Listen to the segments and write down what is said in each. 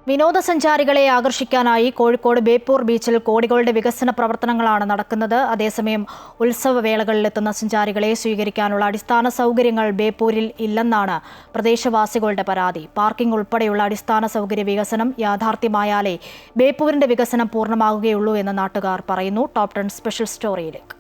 വിനോദസഞ്ചാരികളെ ആകർഷിക്കാനായി കോഴിക്കോട് ബേപ്പൂർ ബീച്ചിൽ കോടികളുടെ വികസന പ്രവർത്തനങ്ങളാണ് നടക്കുന്നത്. അതേസമയം ഉത്സവവേളകളിലെത്തുന്ന സഞ്ചാരികളെ സ്വീകരിക്കാനുള്ള അടിസ്ഥാന സൗകര്യങ്ങൾ ബേപ്പൂരിൽ ഇല്ലെന്നാണ് പ്രദേശവാസികളുടെ പരാതി. പാർക്കിംഗ് ഉൾപ്പെടെയുള്ള അടിസ്ഥാന സൗകര്യ വികസനം യാഥാർത്ഥ്യമായാലേ ബേപ്പൂരിന്റെ വികസനം പൂർണ്ണമാകുകയുള്ളൂ എന്ന് നാട്ടുകാർ പറയുന്നു. ടോപ് 10 സ്പെഷ്യൽ സ്റ്റോറിയിലേക്ക്.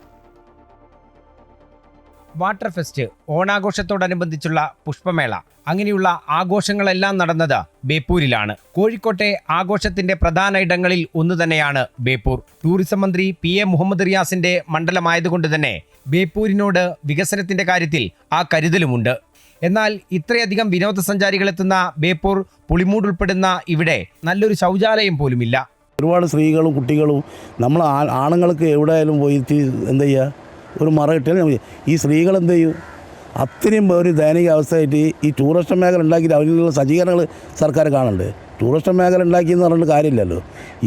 വാട്ടർ ഫെസ്റ്റ്, ഓണാഘോഷത്തോടനുബന്ധിച്ചുള്ള പുഷ്പമേള, അങ്ങനെയുള്ള ആഘോഷങ്ങളെല്ലാം നടന്നത് ബേപ്പൂരിലാണ്. കോഴിക്കോട്ടെ ആഘോഷത്തിന്റെ പ്രധാന ഇടങ്ങളിൽ ഒന്നു തന്നെയാണ് ബേപ്പൂർ. ടൂറിസം മന്ത്രി PA മുഹമ്മദ് റിയാസിന്റെ മണ്ഡലമായതുകൊണ്ട് തന്നെ ബേപ്പൂരിനോട് വികസനത്തിന്റെ കാര്യത്തിൽ ആ കരുതലുമുണ്ട്. എന്നാൽ ഇത്രയധികം വിനോദസഞ്ചാരികളെത്തുന്ന ബേപ്പൂർ പുളിമൂട് ഉൾപ്പെടുന്ന ഇവിടെ നല്ലൊരു ശൗചാലയം പോലുമില്ല. ഒരുപാട് സ്ത്രീകളും കുട്ടികളും നമ്മൾ ആണുങ്ങൾക്ക് എവിടെയായാലും പോയിട്ട് എന്താ ചെയ്യുക, ഒരു മറ കിട്ടിയാൽ ഈ സ്ത്രീകൾ എന്ത് ചെയ്യും? അത്രയും ഒരു ദയനീയ അവസ്ഥയായിട്ട് ഈ ടൂറിസ്റ്റ് മേഖല ഉണ്ടാക്കിയിട്ട് അതിനുള്ള സജ്ജീകരണങ്ങൾ സർക്കാർ കാണണ്ടേ? ടൂറിസ്റ്റ് മേഖല ഉണ്ടാക്കിയെന്ന് പറഞ്ഞിട്ട് കാര്യമില്ലല്ലോ.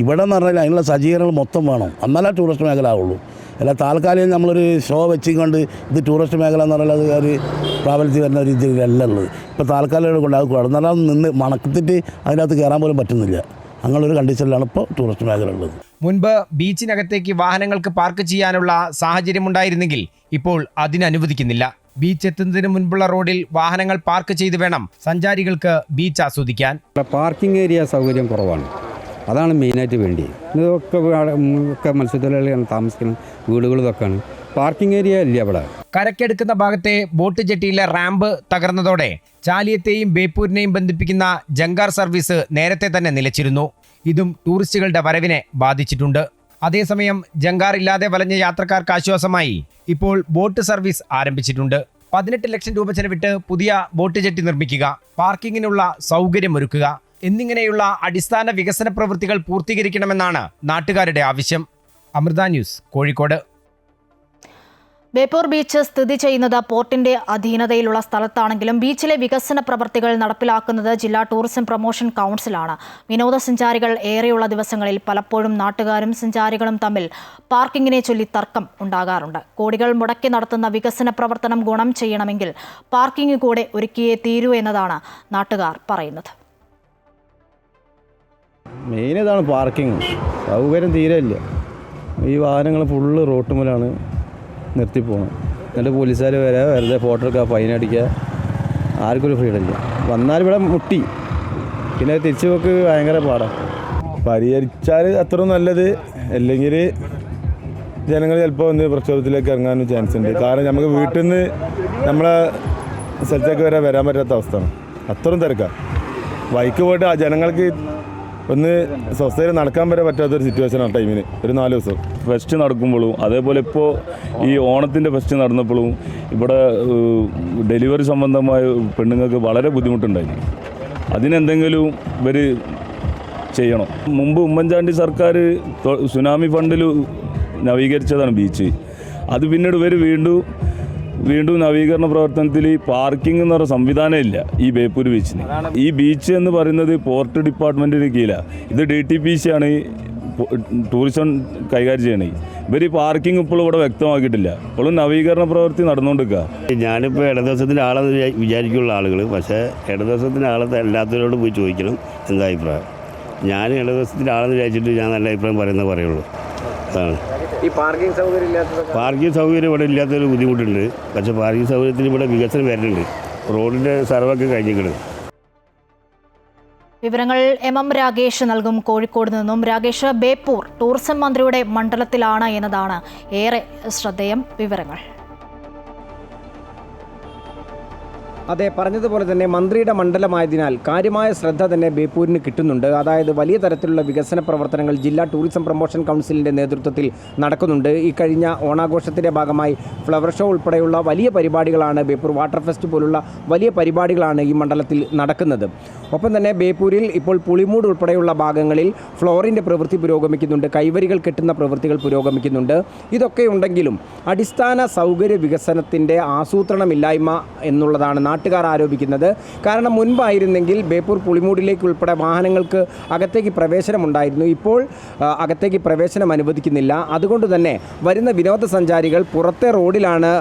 ഇവിടെ എന്ന് പറഞ്ഞാൽ അതിനുള്ള സജ്ജീകരണങ്ങൾ മൊത്തം വേണം, എന്നാലേ ടൂറിസ്റ്റ് മേഖല ആവുള്ളൂ. അല്ല താൽക്കാലികം നമ്മളൊരു ഷോ വെച്ചുകൊണ്ട് ഇത് ടൂറിസ്റ്റ് മേഖല എന്ന് പറഞ്ഞാൽ അത് ഒരു പ്രാബല്യത്തിൽ വരുന്ന ഒരു ഇതിലല്ല ഉള്ളത്. ഇപ്പോൾ താൽക്കാലികം കൊണ്ടാക്കുക, എന്നാലും നിന്ന് മണക്കത്തിട്ട് അതിനകത്ത് കയറാൻ പോലും പറ്റുന്നില്ല. അങ്ങനൊരു കണ്ടീഷനിലാണ് ഇപ്പോൾ ടൂറിസ്റ്റ് മേഖല ഉള്ളത്. മുൻപ് ബീച്ചിനകത്തേക്ക് വാഹനങ്ങൾക്ക് പാർക്ക് ചെയ്യാനുള്ള സാഹചര്യമുണ്ടായിരുന്നെങ്കിൽ ഇപ്പോൾ അതിനനുവദിക്കുന്നില്ല. ബീച്ച് എത്തുന്നതിന് മുൻപുള്ള റോഡിൽ വാഹനങ്ങൾ പാർക്ക് ചെയ്ത് വേണം സഞ്ചാരികൾക്ക് ബീച്ച് ആസ്വദിക്കാൻ. പാർക്കിംഗ് ഏരിയ സൗകര്യം കുറവാണ്, അതാണ് മെയിനായിട്ട് വേണ്ടി. ഇതൊക്കെ മത്സ്യത്തൊഴിലാളികൾ താമസിക്കുന്ന വീടുകൾ ഇതൊക്കെയാണ്, പാർക്കിംഗ് ഏരിയ ഇല്ല ഇവിടെ. കരക്കെടുക്കുന്ന ഭാഗത്തെ ബോട്ട് ജെട്ടിയിലെ റാമ്പ് തകർന്നതോടെ ചാലിയത്തെയും ബേപ്പൂരിനെയും ബന്ധിപ്പിക്കുന്ന ജങ്കാർ സർവീസ് നേരത്തെ തന്നെ നിലച്ചിരുന്നു. ഇതും ടൂറിസ്റ്റുകളുടെ വരവിനെ ബാധിച്ചിട്ടുണ്ട്. അതേസമയം ജങ്കാർ ഇല്ലാതെ വലഞ്ഞ യാത്രക്കാർക്ക് ആശ്വാസമായി ഇപ്പോൾ ബോട്ട് സർവീസ് ആരംഭിച്ചിട്ടുണ്ട്. 18 ലക്ഷം രൂപ ചെലവിട്ട് പുതിയ ബോട്ട് ജെട്ടി നിർമ്മിക്കുക, പാർക്കിങ്ങിനുള്ള സൗകര്യമൊരുക്കുക എന്നിങ്ങനെയുള്ള അടിസ്ഥാന വികസന പ്രവൃത്തികൾ പൂർത്തീകരിക്കണമെന്നാണ് നാട്ടുകാരുടെ ആവശ്യം. അമൃത ന്യൂസ്, കോഴിക്കോട്. ബേപ്പൂർ ബീച്ച് സ്ഥിതി ചെയ്യുന്നത് പോർട്ടിന്റെ അധീനതയിലുള്ള സ്ഥലത്താണെങ്കിലും ബീച്ചിലെ വികസന പ്രവർത്തികൾ നടപ്പിലാക്കുന്നത് ജില്ലാ ടൂറിസം പ്രൊമോഷൻ കൗൺസിലാണ്. വിനോദസഞ്ചാരികൾ ഏറെയുള്ള ദിവസങ്ങളിൽ പലപ്പോഴും നാട്ടുകാരും സഞ്ചാരികളും തമ്മിൽ പാർക്കിങ്ങിനെ ചൊല്ലി തർക്കം ഉണ്ടാകാറുണ്ട്. കോടികൾ മുടക്കി നടത്തുന്ന വികസന പ്രവർത്തനം ഗുണം ചെയ്യണമെങ്കിൽ പാർക്കിംഗ് കൂടെ ഒരുക്കിയേ തീരൂ എന്നതാണ് നാട്ടുകാർ പറയുന്നത്. മെയിൻ ഇതാണ് പാർക്കിംഗ് സൗകര്യം തീരെ ഇല്ല. ഈ വാഹനങ്ങൾ ഫുള്ള് റോട്ടുമുലാണ് നിർത്തിപ്പോകണം. എന്നിട്ട് പോലീസുകാർ വരെ വെറുതെ ഫോട്ടോ എടുക്കുക, ഫൈൻ അടിക്കുക, ആർക്കൊരു ഫ്രീഡം ഇല്ല. വന്നാൽ ഇവിടെ മുട്ടി, പിന്നെ തിരിച്ചു പോക്ക് ഭയങ്കര പാടാണ്. പരിഹരിച്ചാൽ അത്ര നല്ലത്, അല്ലെങ്കിൽ ജനങ്ങൾ ചിലപ്പോൾ ഒന്ന് പ്രക്ഷോഭത്തിലേക്ക് ഇറങ്ങാനും ചാൻസ് ഉണ്ട്. കാരണം നമുക്ക് വീട്ടിൽ നിന്ന് നമ്മളെ സ്ഥലത്തേക്ക് വരാൻ പറ്റാത്ത അവസ്ഥയാണ്. അത്രയും തിരക്കാണ്. ബൈക്ക് പോയിട്ട് ആ ജനങ്ങൾക്ക് ഒന്ന് സ്വസ്ഥയിൽ നടക്കാൻ വരെ പറ്റാത്തൊരു സിറ്റുവേഷനാണ് ടൈമിന്. ഒരു 4 ദിവസം ഫെസ്റ്റ് നടക്കുമ്പോഴും അതേപോലെ ഇപ്പോൾ ഈ ഓണത്തിൻ്റെ ഫെസ്റ്റ് നടന്നപ്പോഴും ഇവിടെ ഡെലിവറി സംബന്ധമായ പെണ്ണുങ്ങൾക്ക് വളരെ ബുദ്ധിമുട്ടുണ്ടായി. അതിനെന്തെങ്കിലും ഇവർ ചെയ്യണം. മുമ്പ് ഉമ്മൻചാണ്ടി സർക്കാർ സുനാമി ഫണ്ടിൽ നവീകരിച്ചതാണ് ബീച്ച്. അത് പിന്നീട് ഇവർ വീണ്ടും നവീകരണ പ്രവർത്തനത്തിൽ പാർക്കിംഗ് എന്ന് പറയുന്ന സംവിധാനം ഇല്ല ഈ ബേപ്പൂർ ബീച്ചിന്. ഈ ബീച്ച് എന്ന് പറയുന്നത് പോർട്ട് ഡിപ്പാർട്ട്മെൻറ്റിന് കീഴിലാണ്. ഇത് DTPC ആണ് ടൂറിസം കൈകാര്യം ചെയ്യണേ. ഇവർ ഈ പാർക്കിംഗ് ഇപ്പോഴും ഇവിടെ വ്യക്തമാക്കിയിട്ടില്ല. ഇപ്പോഴും നവീകരണ പ്രവൃത്തി നടന്നുകൊണ്ടിരിക്കുക. ഞാനിപ്പോൾ ഇടതുവശത്തിൻ്റെ ആളെന്ന് വിചാരിക്കുള്ള ആളുകൾ, പക്ഷേ ഇടതുവശത്തിൻ്റെ ആളെ എല്ലാത്തവരോടും പോയി ചോദിക്കണം എന്താ അഭിപ്രായം. ഞാൻ ഇടതുവശത്തിൻ്റെ ആളെന്ന് വിചാരിച്ചിട്ട് ഞാൻ നല്ല അഭിപ്രായം പറയുള്ളൂ. അതാണ് ഈ പാർക്കിംഗ് സൗകര്യം ഇവിടെ ഇല്ലാത്തൊരു ബുദ്ധിമുട്ടുണ്ട്. പക്ഷേ പാർക്കിംഗ് സൗകര്യത്തിന് ഇവിടെ വികസനം വരുന്നുണ്ട്. റോഡിൻ്റെ സർവൊക്കെ കഴിഞ്ഞിട്ടുണ്ട്. വിവരങ്ങൾ MM രാഗേഷ് നൽകും കോഴിക്കോട് നിന്നും. രാഗേഷ്, ബേപ്പൂർ ടൂറിസം മന്ത്രിയുടെ മണ്ഡലത്തിലാണ് എന്നതാണ് ഏറെ ശ്രദ്ധേയം. വിവരങ്ങൾ. അതെ, പറഞ്ഞതുപോലെ തന്നെ മന്ത്രിയുടെ മണ്ഡലമായതിനാൽ കാര്യമായ ശ്രദ്ധ തന്നെ ബേപ്പൂരിന് കിട്ടുന്നുണ്ട്. അതായത് വലിയ തരത്തിലുള്ള വികസന പ്രവർത്തനങ്ങൾ ജില്ലാ ടൂറിസം പ്രൊമോഷൻ കൗൺസിലിൻ്റെ നേതൃത്വത്തിൽ നടക്കുന്നുണ്ട്. ഈ കഴിഞ്ഞ ഓണാഘോഷത്തിൻ്റെ ഭാഗമായി ഫ്ലവർ ഷോ ഉൾപ്പെടെയുള്ള വലിയ പരിപാടികളാണ്, ബേപ്പൂർ വാട്ടർ ഫെസ്റ്റ് പോലുള്ള വലിയ പരിപാടികളാണ് ഈ മണ്ഡലത്തിൽ നടക്കുന്നത്. ഒപ്പം തന്നെ ബേപ്പൂരിൽ ഇപ്പോൾ പുളിമൂട് ഉൾപ്പെടെയുള്ള ഭാഗങ്ങളിൽ ഫ്ലോറിൻ്റെ പ്രവൃത്തി പുരോഗമിക്കുന്നുണ്ട്, കൈവരികൾ കെട്ടുന്ന പ്രവൃത്തികൾ പുരോഗമിക്കുന്നുണ്ട്. ഇതൊക്കെ ഉണ്ടെങ്കിലും അടിസ്ഥാന സൗകര്യ വികസനത്തിൻ്റെ ആസൂത്രണമില്ലായ്മ എന്നുള്ളതാണ് നാട്ടുകാർ ആരോപിക്കുന്നത്. കാരണം മുൻപായിരുന്നെങ്കിൽ ബേപ്പൂർ പുളിമൂടിലേക്ക് ഉൾപ്പെടെ വാഹനങ്ങൾക്ക് അകത്തേക്ക് പ്രവേശനമുണ്ടായിരുന്നു. ഇപ്പോൾ അകത്തേക്ക് പ്രവേശനം അനുവദിക്കുന്നില്ല. അതുകൊണ്ട് തന്നെ വരുന്ന വിനോദസഞ്ചാരികൾ പുറത്തെ റോഡിലാണ്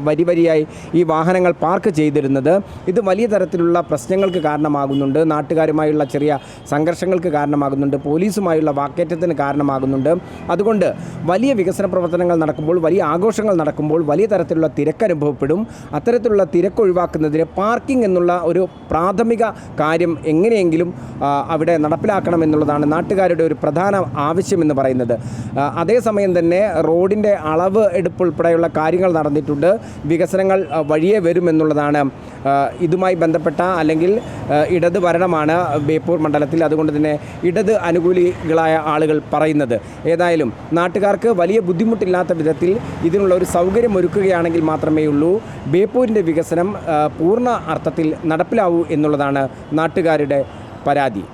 വരിയായി ഈ വാഹനങ്ങൾ പാർക്ക് ചെയ്തിരുന്നത്. ഇത് വലിയ തരത്തിലുള്ള പ്രശ്നങ്ങൾക്ക് കാരണമായി. കാരണമാകുന്നുണ്ട്, നാട്ടുകാരുമായുള്ള ചെറിയ സംഘർഷങ്ങൾക്ക് കാരണമാകുന്നുണ്ട്, പോലീസുമായുള്ള വാക്കേറ്റത്തിന് കാരണമാകുന്നുണ്ട്. അതുകൊണ്ട് വലിയ വികസന പ്രവർത്തനങ്ങൾ നടക്കുമ്പോൾ, വലിയ ആഘോഷങ്ങൾ നടക്കുമ്പോൾ വലിയ തരത്തിലുള്ള തിരക്ക് അനുഭവപ്പെടും. അത്തരത്തിലുള്ള തിരക്ക് ഒഴിവാക്കുന്നതിന് പാർക്കിംഗ് എന്നുള്ള ഒരു പ്രാഥമിക കാര്യം എങ്ങനെയെങ്കിലും അവിടെ നടപ്പിലാക്കണമെന്നുള്ളതാണ് നാട്ടുകാരുടെ ഒരു പ്രധാന ആവശ്യമെന്ന് പറയുന്നത്. അതേസമയം തന്നെ റോഡിൻ്റെ അളവ് എടുപ്പ് ഉൾപ്പെടെയുള്ള കാര്യങ്ങൾ നടന്നിട്ടുണ്ട്. വികസനങ്ങൾ വഴിയേ വരുമെന്നുള്ളതാണ് ഇതുമായി ബന്ധപ്പെട്ട അല്ലെങ്കിൽ ഇടത് ഭരണമാണ് ബേപ്പൂർ മണ്ഡലത്തിൽ. അതുകൊണ്ട് തന്നെ ഇടത് അനുകൂലികളായ ആളുകൾ പറയുന്നത്. ഏതായാലും നാട്ടുകാർക്ക് വലിയ ബുദ്ധിമുട്ടില്ലാത്ത വിധത്തിൽ ഇതിനുള്ള ഒരു സൗകര്യം ഒരുക്കുകയാണെങ്കിൽ മാത്രമേ ഉള്ളൂ ബേപ്പൂരിൻ്റെ വികസനം പൂർണ്ണ അർത്ഥത്തിൽ നടപ്പിലാവൂ എന്നുള്ളതാണ് നാട്ടുകാരുടെ പരാതി.